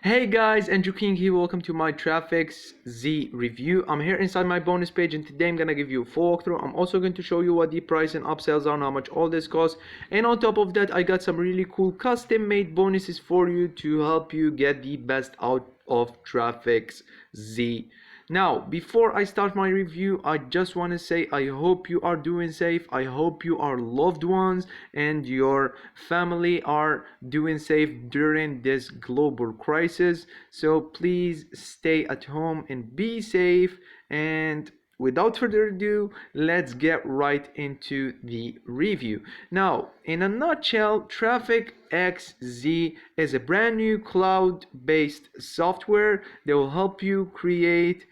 Hey guys, Andrew King here. Welcome to my TRAFFIXZ review. I'm here inside my bonus page, and today I'm gonna give you a full walkthrough. I'm also going to show you what the price and upsells are and how much all this costs. And on top of that, I got some really cool custom made bonuses for you to help you get the best out of TRAFFIXZ. Now, before I start my review, I just want to say I hope you are doing safe. I hope your loved ones and your family are doing safe during this global crisis. So please stay at home and be safe. And without further ado, let's get right into the review. Now, in a nutshell, TRAFFIXZ is a brand new cloud-based software that will help you create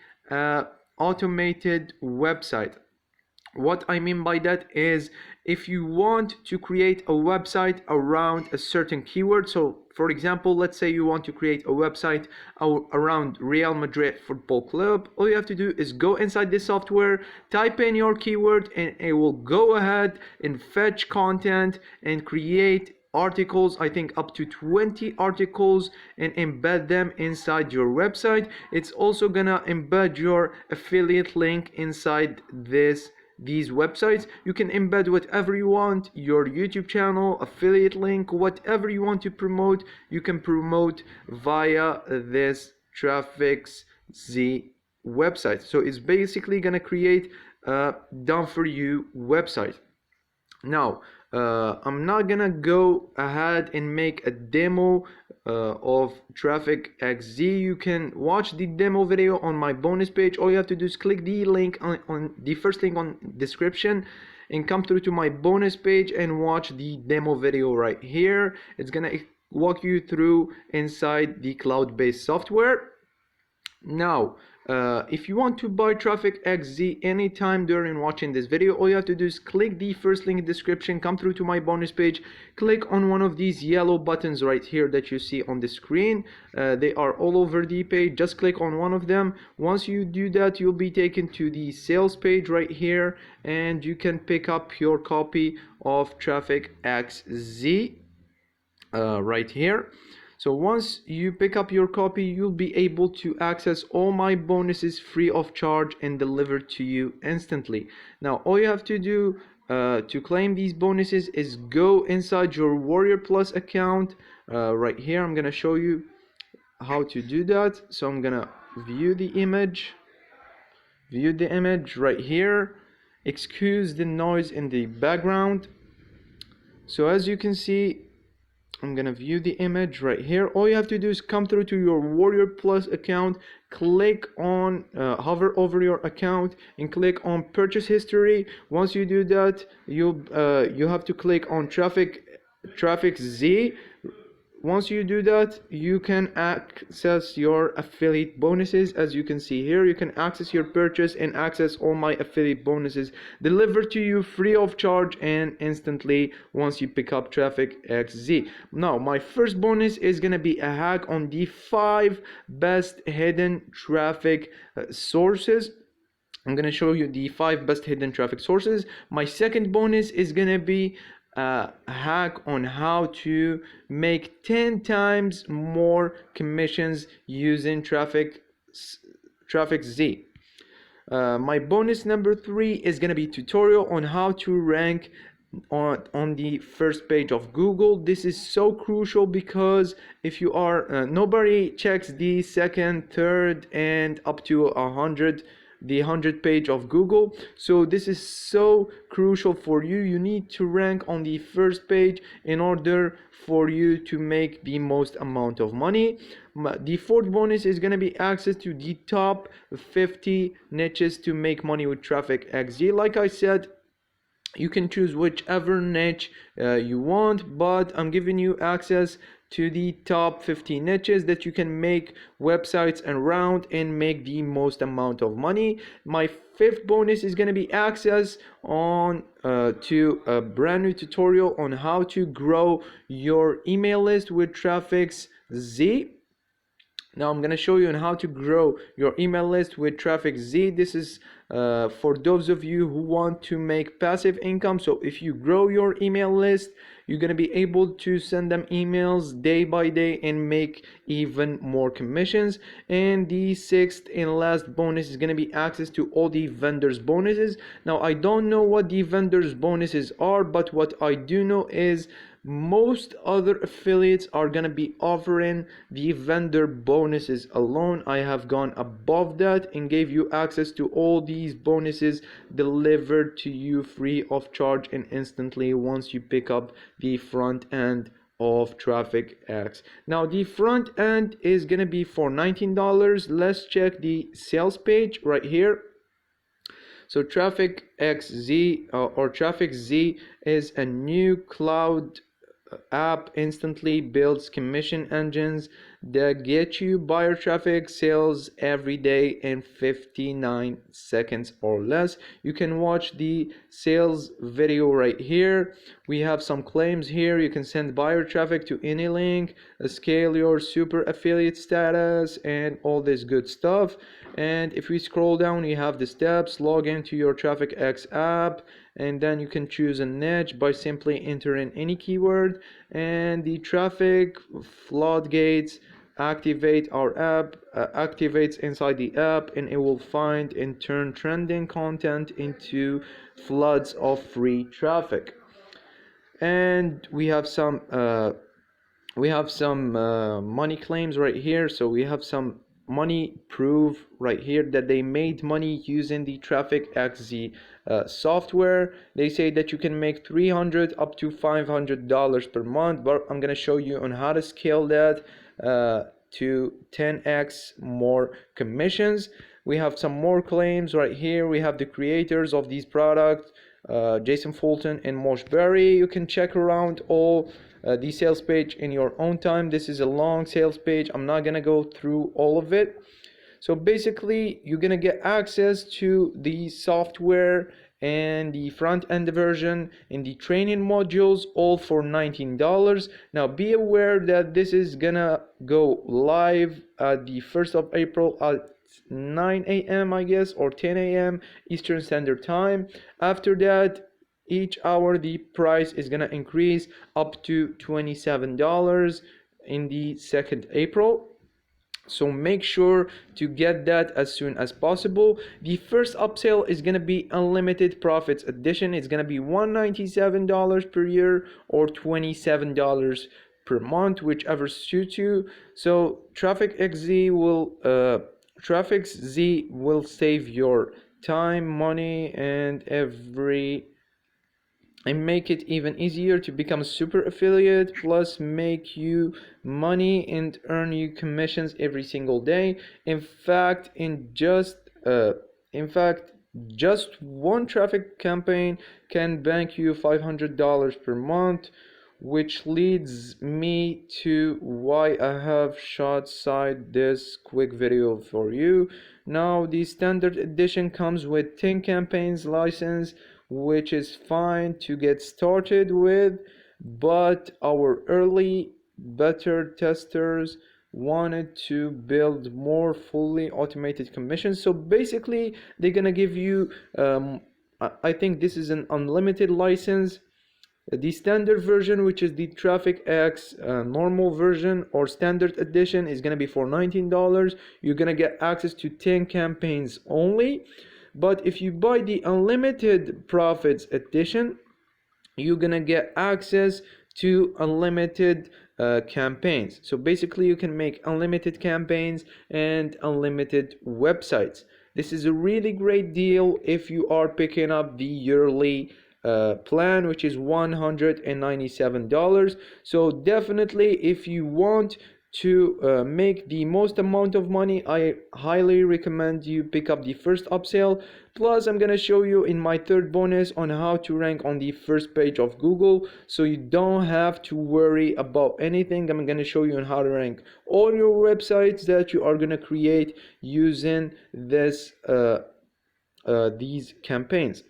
automated website. What I mean by that is if you want to create a website around a certain keyword, so for example, let's say you want to create a website around Real Madrid Football Club, all you have to do is go inside this software, type in your keyword, and it will go ahead and fetch content and create articles, I think up to 20 articles, and embed them inside your website. It's also gonna embed your affiliate link inside these websites. You can embed whatever you want, your YouTube channel, affiliate link, whatever you want to promote, you can promote via this TRAFFIXZ website. So it's basically gonna create a done for you website. Now, I'm not gonna go ahead and make a demo of TRAFFIXZ. You can watch the demo video on my bonus page. All you have to do is click the link on the first link on description and come through to my bonus page and watch the demo video right here. It's gonna walk you through inside the cloud-based software. Now, if you want to buy TRAFFIXZ anytime during watching this video, all you have to do is click the first link in the description, come through to my bonus page, click on one of these yellow buttons right here that you see on the screen. They are all over the page. Just click on one of them. Once you do that, you'll be taken to the sales page right here, and you can pick up your copy of TRAFFIXZ right here. So once you pick up your copy, you'll be able to access all my bonuses free of charge and delivered to you instantly. Now, all you have to do to claim these bonuses is go inside your Warrior Plus account. Right here, I'm gonna show you how to do that. So I'm gonna view the image right here. Excuse the noise in the background. So as you can see, I'm gonna view the image right here. All you have to do is come through to your Warrior Plus account, click on hover over your account and click on purchase history. Once you do that, you have to click on TRAFFIXZ. Once you do that, you can access your affiliate bonuses. As you can see here, you can access your purchase and access all my affiliate bonuses delivered to you free of charge and instantly once you pick up TRAFFIXZ. Now, my first bonus is gonna be a hack on the 5 best hidden traffic sources. I'm gonna show you the 5 best hidden traffic sources. My second bonus is gonna be a hack on how to make 10 times more commissions using TRAFFIXZ. My bonus number 3 is gonna be tutorial on how to rank on the first page of Google. This is so crucial because if you are nobody checks the second, third, and up to 100 page of Google. So this is so crucial for you. You need to rank on the first page in order for you to make the most amount of money. The fourth bonus is going to be access to the top 50 niches to make money with TRAFFIXZ. Like I said, you can choose whichever niche you want, but I'm giving you access to the top 50 niches that you can make websites around and make the most amount of money. My fifth bonus is going to be access on to a brand new tutorial on how to grow your email list with TRAFFIXZ. Now I'm going to show you on how to grow your email list with TRAFFIXZ. This is for those of you who want to make passive income. So if you grow your email list, you're going to be able to send them emails day by day and make even more commissions. And the sixth and last bonus is going to be access to all the vendors bonuses. Now I don't know what the vendors bonuses are, but what I do know is most other affiliates are going to be offering the vendor bonuses alone. I have gone above that and gave you access to all these bonuses delivered to you free of charge and instantly once you pick up the front end of TRAFFIXZ. Now the front end is going to be for $19. Let's check the sales page right here. So TRAFFIXZ or TRAFFIXZ is a new cloud app instantly builds commission engines that get you buyer traffic sales every day in 59 seconds or less. You can watch the sales video right here. We have some claims here. You can send buyer traffic to any link, scale your super affiliate status, and all this good stuff. And if we scroll down, you have the steps. Log into your TRAFFIXZ app, and then you can choose a niche by simply entering any keyword, and the traffic floodgates activate our app activates inside the app, and it will find and turn trending content into floods of free traffic. And we have some money claims right here. So we have some money proof right here that they made money using the TRAFFIXZ software. They say that you can make $300 up to $500 per month, but I'm gonna show you on how to scale that to 10x more commissions. We have some more claims right here. We have the creators of these products, Jason Fulton and Mosh Berry. You can check around all the sales page in your own time. This is a long sales page. I'm not gonna go through all of it. So basically you're gonna get access to the software and the front end version and the training modules all for $19. Now be aware that this is gonna go live at the 1st of April at 9 a.m. I guess, or 10 a.m. Eastern Standard Time. After that, each hour the price is gonna increase up to $27 in the 2nd April. So make sure to get that as soon as possible. The first upsell is going to be unlimited Profitz edition. It's going to be $197 per year or $27 per month, whichever suits you. So TRAFFIXZ will save your time, money, and make it even easier to become a super affiliate, plus make you money and earn you commissions every single day. In fact, just one traffic campaign can bank you $500 per month, which leads me to why I have shot side this quick video for you. Now the standard edition comes with 10 campaigns license, which is fine to get started with, but our early beta testers wanted to build more fully automated commissions. So basically they're gonna give you I think this is an unlimited license. The standard version, which is the TRAFFIXZ normal version or standard edition, is going to be for $19. You're going to get access to 10 campaigns only. But if you buy the unlimited Profitz edition, you're going to get access to unlimited campaigns. So basically you can make unlimited campaigns and unlimited websites. This is a really great deal if you are picking up the yearly plan, which is $197. So definitely if you want to make the most amount of money, I highly recommend you pick up the first upsell. Plus I'm gonna show you in my third bonus on how to rank on the first page of Google, so you don't have to worry about anything. I'm gonna show you on how to rank all your websites that you are gonna create using this these campaigns.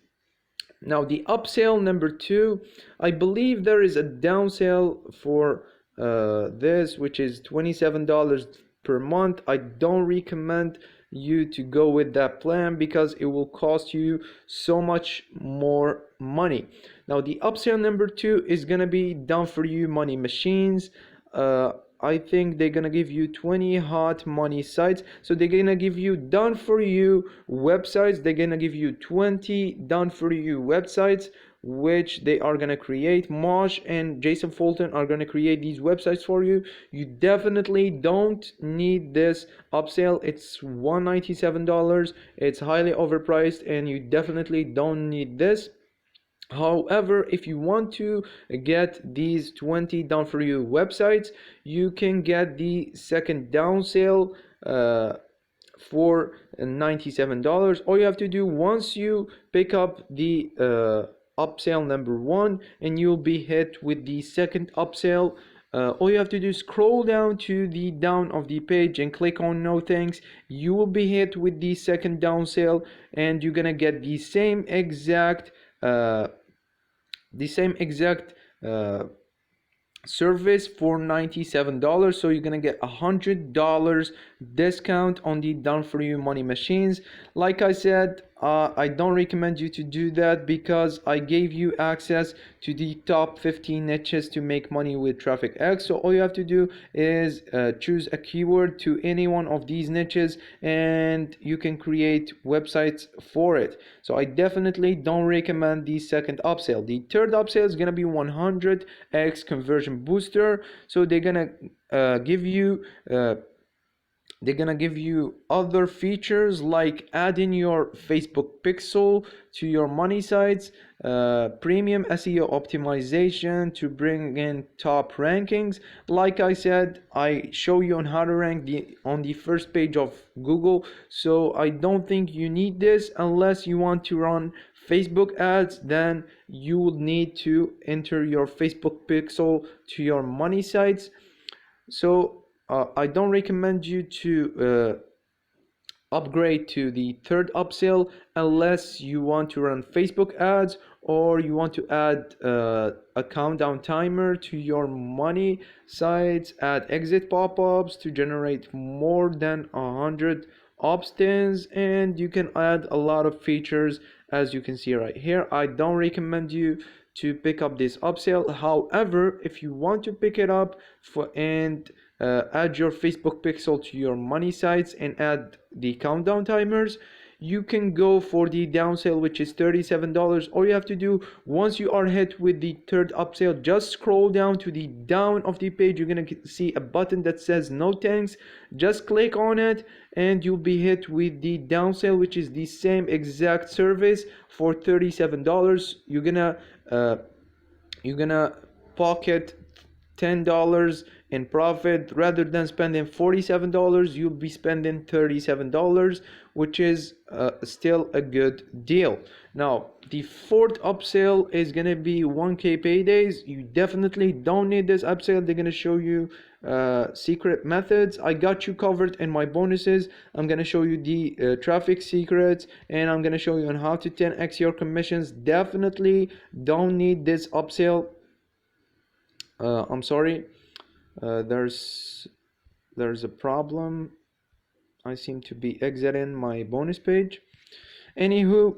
Now the upsell number 2, I believe there is a downsell for this, which is $27 per month. I don't recommend you to go with that plan because it will cost you so much more money. Now the upsell number 2 is gonna be done for you money machines. I think they're gonna give you 20 hot money sites. So they're gonna give you done for you websites. They're gonna give you 20 done for you websites, which they are gonna create. Mosh and Jason Fulton are gonna create these websites for you. You definitely don't need this upsell. It's $197. It's highly overpriced, and you definitely don't need this. However, if you want to get these 20 done for you websites, you can get the second down sale for $97. All you have to do once you pick up the upsell number 1, and you'll be hit with the second upsell. All you have to do is scroll down to the down of the page and click on no thanks. You will be hit with the second down sale, and you're gonna get the same exact uh, service for $97. So you're gonna get $100 discount on the done for you money machines. Like I said, I don't recommend you to do that because I gave you access to the top 15 niches to make money with TRAFFIXZ. So all you have to do is choose a keyword to any one of these niches, and you can create websites for it. So I definitely don't recommend the second upsell. The third upsell is gonna be 100x conversion booster. So they're gonna give you other features like adding your Facebook pixel to your money sites, premium SEO optimization to bring in top rankings. Like I said, I show you on how to rank on the first page of Google. So I don't think you need this unless you want to run Facebook ads. Then you will need to enter your Facebook pixel to your money sites. So I don't recommend you to upgrade to the third upsell unless you want to run Facebook ads or you want to add a countdown timer to your money sites, add exit pop-ups to generate more than 100 opt-ins, and you can add a lot of features as you can see right here. I don't recommend you to pick up this upsell. However, if you want to pick it up and add your Facebook pixel to your money sites and add the countdown timers, you can go for the down sale, which is $37. All you have to do once you are hit with the third upsell, just scroll down to the down of the page. You're gonna see a button that says no thanks. Just click on it and you'll be hit with the down sale, which is the same exact service for $37. You're gonna pocket $10 in profit. Rather than spending $47, you'll be spending $37, which is still a good deal. Now the fourth upsell is gonna be 1K paydays. You definitely don't need this upsell. They're gonna show you secret methods. I got you covered in my bonuses. I'm gonna show you the traffic secrets, and I'm gonna show you on how to 10x your commissions. Definitely don't need this upsell. I'm sorry, there's a problem. I seem to be exiting my bonus page. Anywho,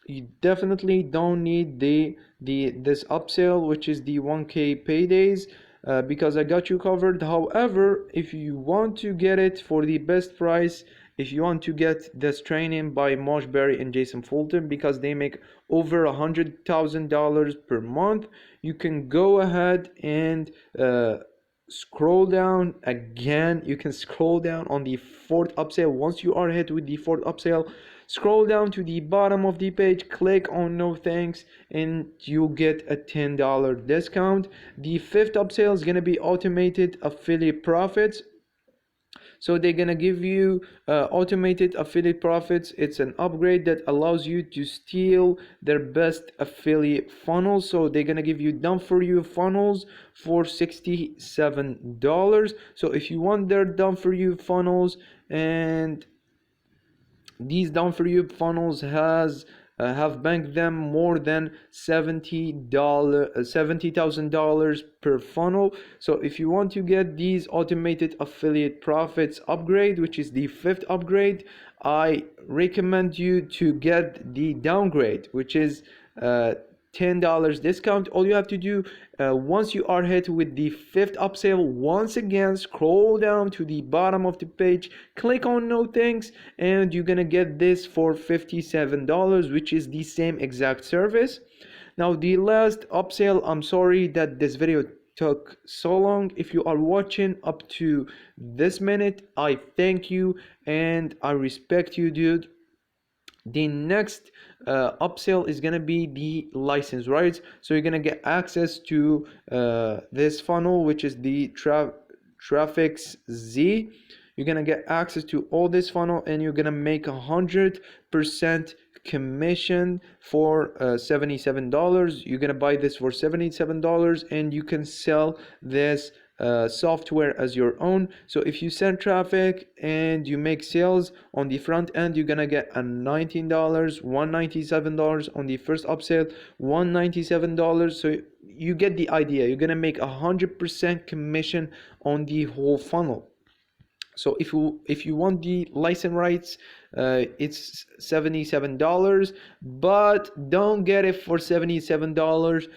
you definitely don't need this upsell, which is the 1K paydays, because I got you covered. However, if you want to get it for the best price, if you want to get this training by Mosh Berry and Jason Fulton, because they make over $100,000 per month, you can go ahead and scroll down again. You can scroll down on the fourth upsell. Once you are hit with the fourth upsell, scroll down to the bottom of the page, click on no thanks, and you'll get a $10 discount. The fifth upsell is going to be automated affiliate profits. So they're gonna give you automated affiliate profits. It's an upgrade that allows you to steal their best affiliate funnels. So they're gonna give you done for you funnels for $67. So if you want their done for you funnels, and these done for you funnels has have banked them more than $70,000 per funnel. So if you want to get these automated affiliate profits upgrade, which is the 5th upgrade, I recommend you to get the downgrade, which is $10 discount. All you have to do, once you are hit with the 5th upsell, once again scroll down to the bottom of the page, click on no thanks, and you're gonna get this for $57, which is the same exact service. Now the last upsell, I'm sorry that this video took so long. If you are watching up to this minute, I thank you and I respect you, dude. The next upsell is gonna be the license rights. So you're gonna get access to this funnel, which is the TRAFFIXZ. You're gonna get access to all this funnel, and you're gonna make 100% commission for $77. You're gonna buy this for $77, and you can sell this software as your own. So if you send traffic and you make sales on the front end, you're gonna get a $19, $197 on the first upsell, $197. So you get the idea. You're gonna make 100% commission on the whole funnel. So if you want the license rights, it's $77, but don't get it for $77.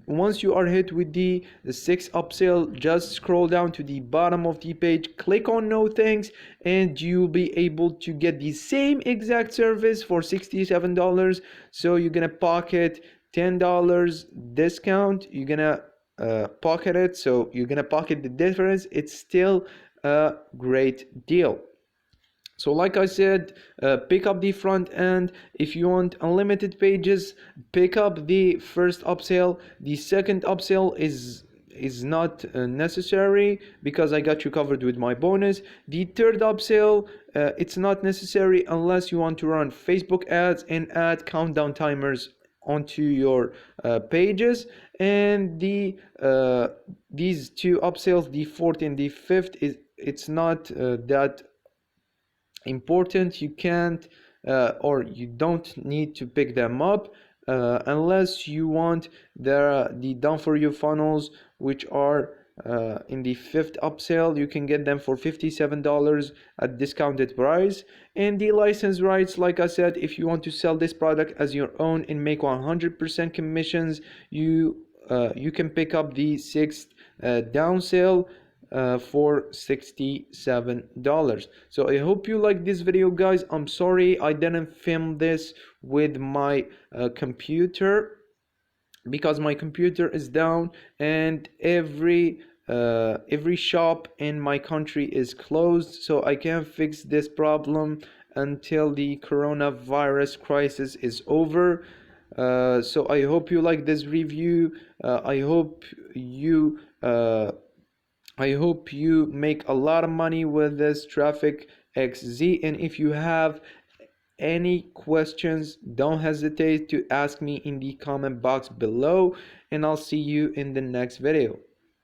Once you are hit with the 6th upsell, just scroll down to the bottom of the page, click on no thanks, and you'll be able to get the same exact service for $67. So you're gonna pocket $10 discount. You're gonna pocket it, so you're gonna pocket the difference. It's still a great deal. So like I said, pick up the front end. If you want unlimited pages, pick up the first upsell. The second upsell is not necessary because I got you covered with my bonus. The third upsell, it's not necessary unless you want to run Facebook ads and add countdown timers onto your pages. And the these two upsells, the 4th and the 5th, it's not that important. You can't or you don't need to pick them up unless you want the done for you funnels, which are in the 5th upsell. You can get them for $57 at discounted price. And the license rights, like I said, if you want to sell this product as your own and make 100% commissions, you can pick up the 6th downsell for $67. So I hope you like this video, guys. I'm sorry I didn't film this with my computer because my computer is down and every shop in my country is closed, so I can't fix this problem until the coronavirus crisis is over. So I hope you like this review. I hope you make a lot of money with this TRAFFIXZ. And if you have any questions, don't hesitate to ask me in the comment box below, and I'll see you in the next video.